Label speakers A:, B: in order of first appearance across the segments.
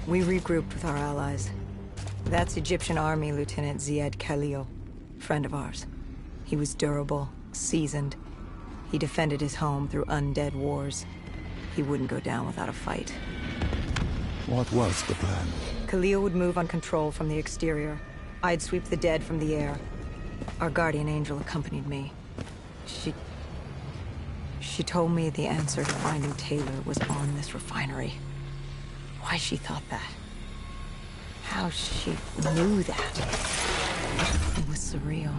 A: We regrouped with our allies. That's Egyptian Army Lieutenant Ziad Khalil, friend of ours. He was durable, seasoned. He defended his home through undead wars. He wouldn't go down without a fight.
B: What was the plan?
A: Khalil would move on control from the exterior. I'd sweep the dead from the air. Our guardian angel accompanied me. She told me the answer to finding Taylor was on this refinery. Why she thought that? How she knew that? It was surreal.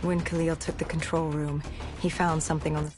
A: When Khalil took the control room, he found something on the...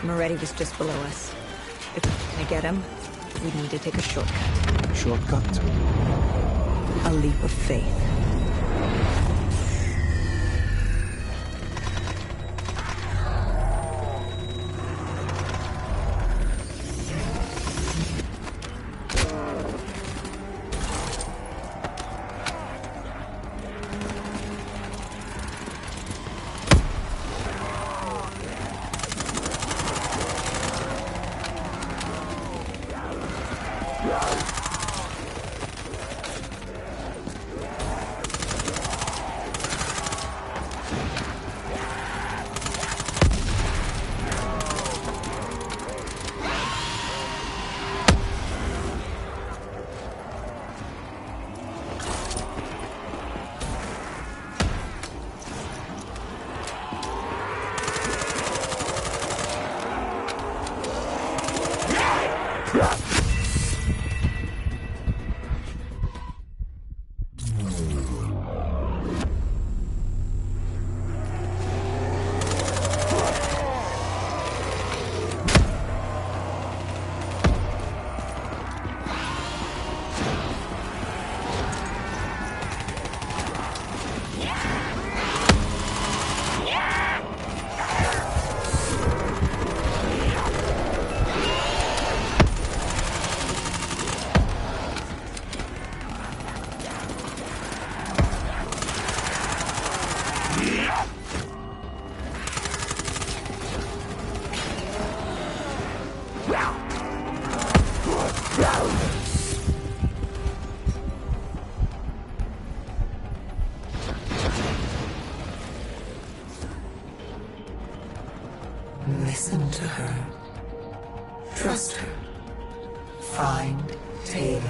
A: Moretti was just below us. If we're gonna get him, we need to take a shortcut.
B: Shortcut?
A: A leap of faith. Listen to her. Trust her. Find Taylor.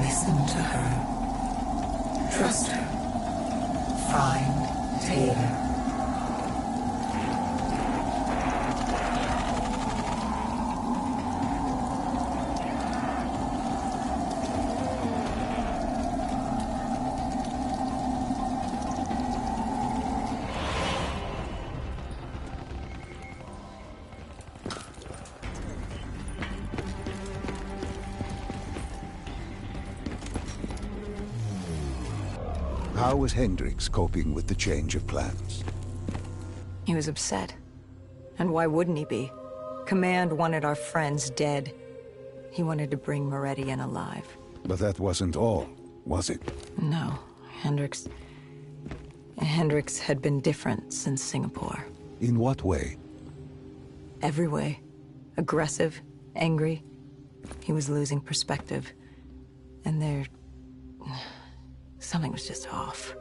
A: Listen to her. Trust her. Find Taylor.
B: How was Hendricks coping with the change of plans?
A: He was upset. And why wouldn't he be? Command wanted our friends dead. He wanted to bring Moretti in alive.
B: But that wasn't all, was it?
A: No, Hendricks had been different since Singapore.
B: In what way?
A: Every way. Aggressive, angry. He was losing perspective. And something was just off.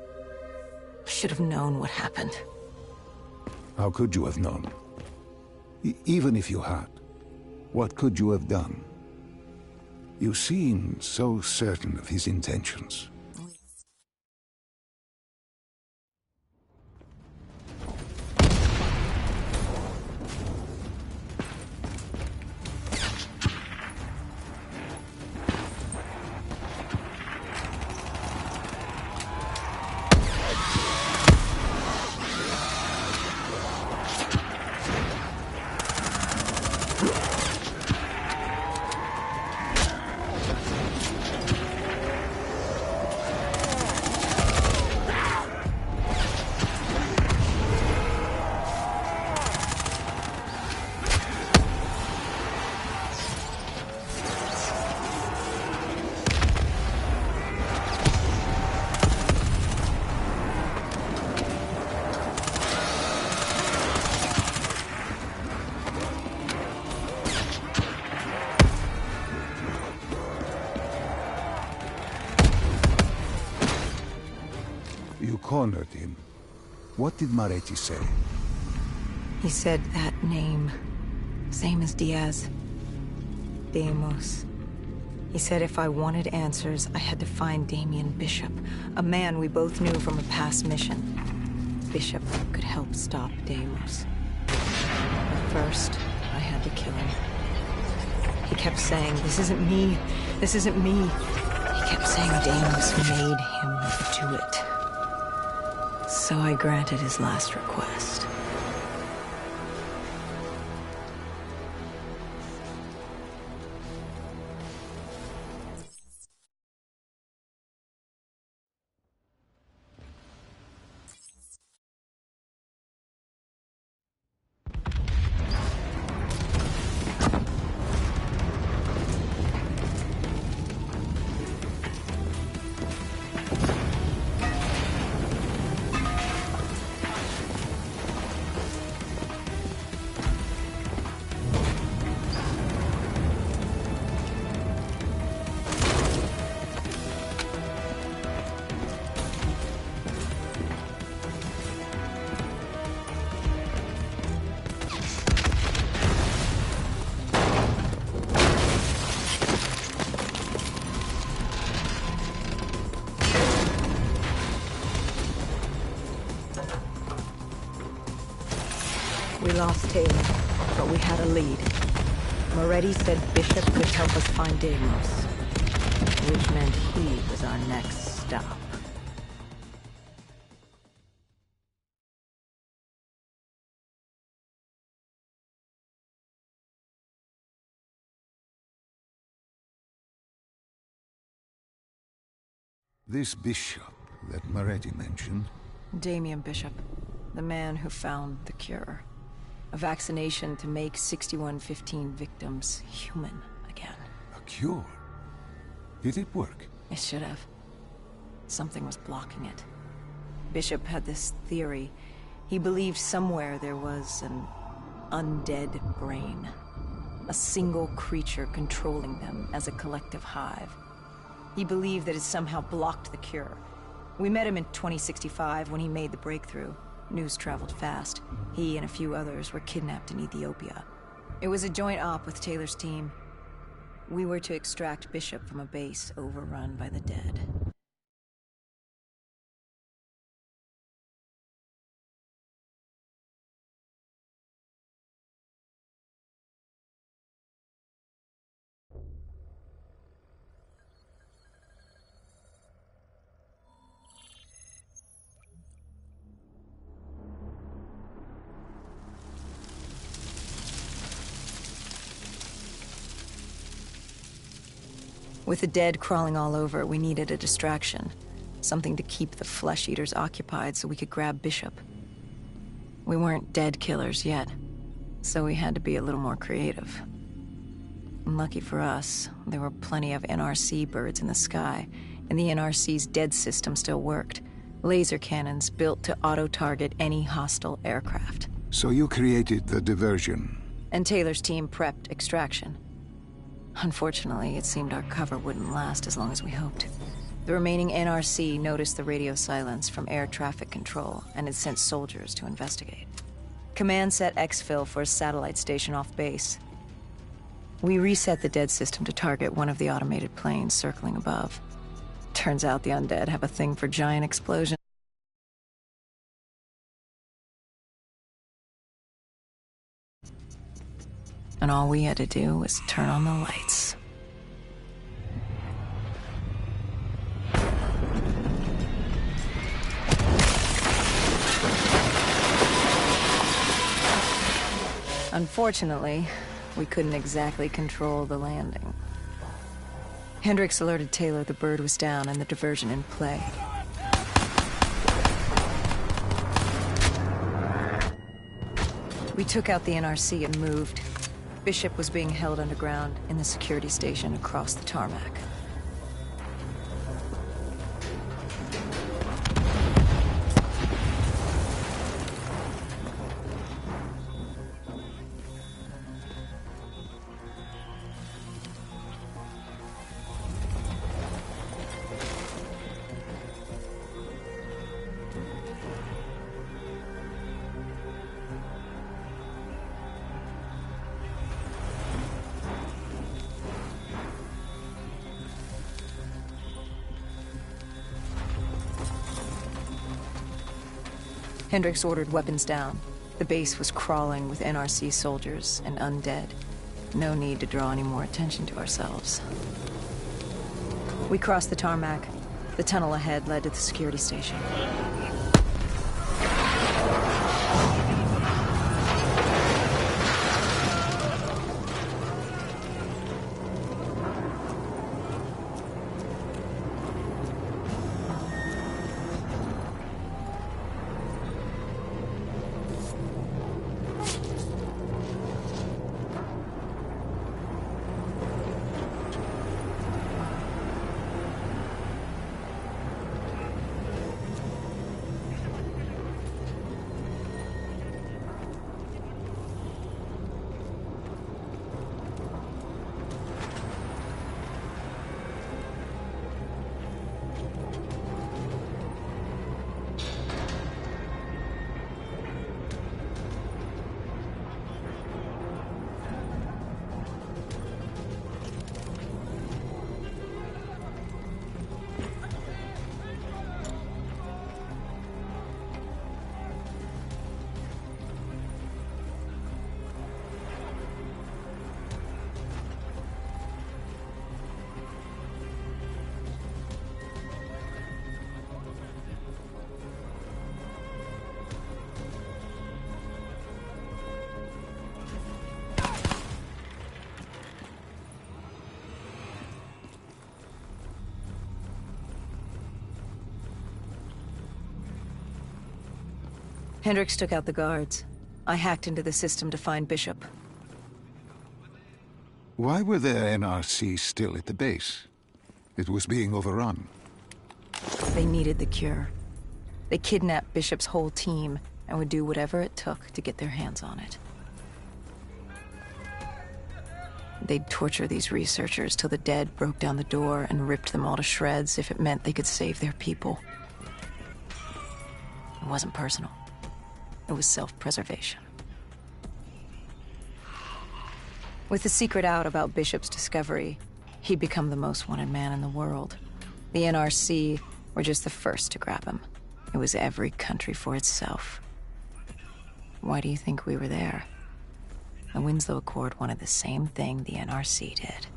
A: Should have known what happened.
B: How could you have known? Even if you had, what could you have done? You seem so certain of his intentions. You cornered him. What did Maretti say?
A: He said that name. Same as Diaz. Deimos. He said if I wanted answers, I had to find Damien Bishop, a man we both knew from a past mission. Bishop could help stop Deimos. But first, I had to kill him. He kept saying, "This isn't me. This isn't me." He kept saying Deimos made him do it. So I granted his last request. We lost Taylor, but we had a lead. Moretti said Bishop could help us find Deimos, which meant he was our next stop.
B: This bishop that Moretti mentioned.
A: Damien Bishop, the man who found the cure. A vaccination to make 6115 victims human again.
B: A cure? Did it work?
A: It should have. Something was blocking it. Bishop had this theory. He believed somewhere there was an undead brain. A single creature controlling them as a collective hive. He believed that it somehow blocked the cure. We met him in 2065 when he made the breakthrough. News traveled fast. He and a few others were kidnapped in Ethiopia. It was a joint op with Taylor's team. We were to extract Bishop from a base overrun by the dead. With the dead crawling all over, we needed a distraction. Something to keep the flesh eaters occupied so we could grab Bishop. We weren't dead killers yet, so we had to be a little more creative. Lucky for us, there were plenty of NRC birds in the sky, and the NRC's dead system still worked. Laser cannons built to auto-target any hostile aircraft.
B: So you created the diversion.
A: And Taylor's team prepped extraction. Unfortunately, it seemed our cover wouldn't last as long as we hoped. The remaining NRC noticed the radio silence from air traffic control and had sent soldiers to investigate. Command set exfil for a satellite station off base. We reset the dead system to target one of the automated planes circling above. Turns out the undead have a thing for giant explosions. And all we had to do was turn on the lights. Unfortunately, we couldn't exactly control the landing. Hendricks alerted Taylor the bird was down and the diversion in play. We took out the NRC and moved. Bishop was being held underground in the security station across the tarmac. Hendricks ordered weapons down. The base was crawling with NRC soldiers and undead. No need to draw any more attention to ourselves. We crossed the tarmac. The tunnel ahead led to the security station. Hendricks took out the guards. I hacked into the system to find Bishop.
B: Why were there NRC still at the base? It was being overrun.
A: They needed the cure. They kidnapped Bishop's whole team and would do whatever it took to get their hands on it. They'd torture these researchers till the dead broke down the door and ripped them all to shreds if it meant they could save their people. It wasn't personal. It was self-preservation. With the secret out about Bishop's discovery, he'd become the most wanted man in the world. The NRC were just the first to grab him. It was every country for itself. Why do you think we were there? The Winslow Accord wanted the same thing the NRC did.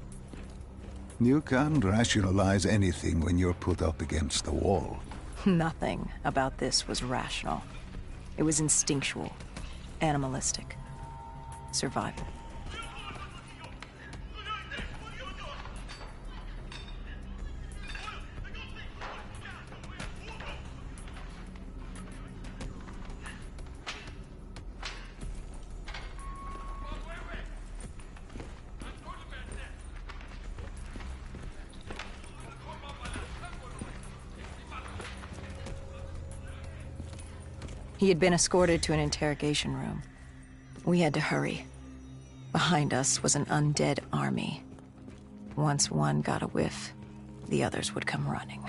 B: You can't rationalize anything when you're put up against the wall.
A: Nothing about this was rational. It was instinctual, animalistic, survival. He had been escorted to an interrogation room. We had to hurry. Behind us was an undead army. Once one got a whiff, the others would come running.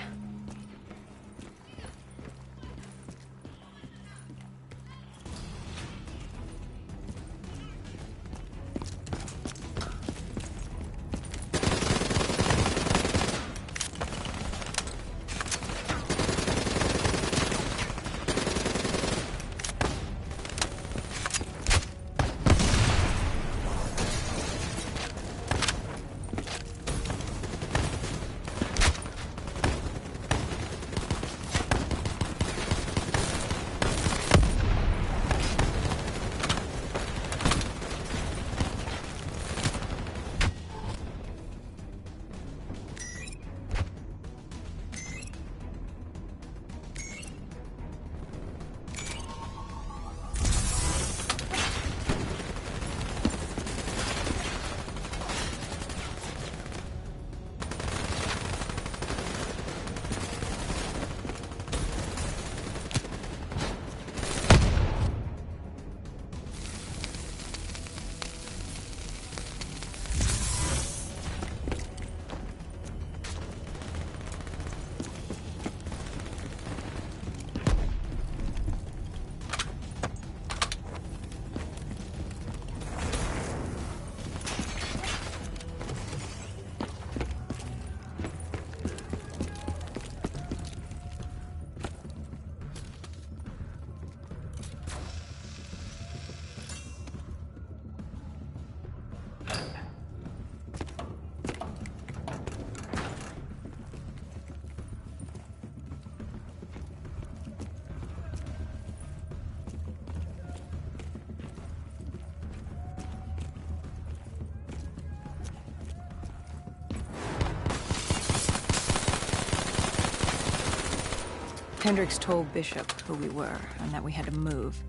A: Hendricks told Bishop who we were and that we had to move,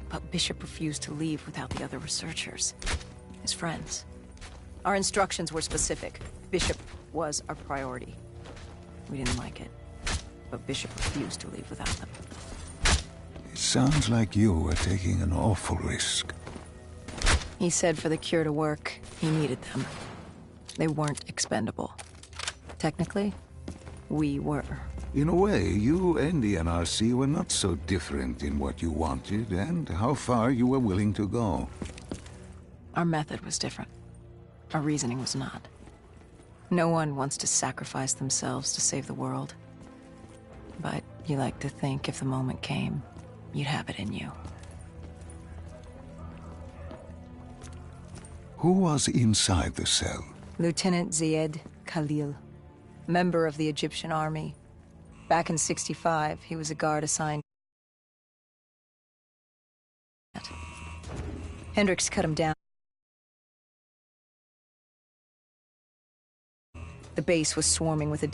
A: but Bishop refused to leave without the other researchers, his friends. Our instructions were specific. Bishop was our priority. We didn't like it, but Bishop refused to leave without them.
B: It sounds like you were taking an awful risk.
A: He said for the cure to work, he needed them. They weren't expendable. Technically, we were.
B: In a way, you and the NRC were not so different in what you wanted and how far you were willing to go.
A: Our method was different. Our reasoning was not. No one wants to sacrifice themselves to save the world. But you like to think if the moment came, you'd have it in you.
B: Who was inside the cell?
A: Lieutenant Zied Khalil, member of the Egyptian army. Back in '65, he was a guard assigned. Hendricks cut him down. The base was swarming with a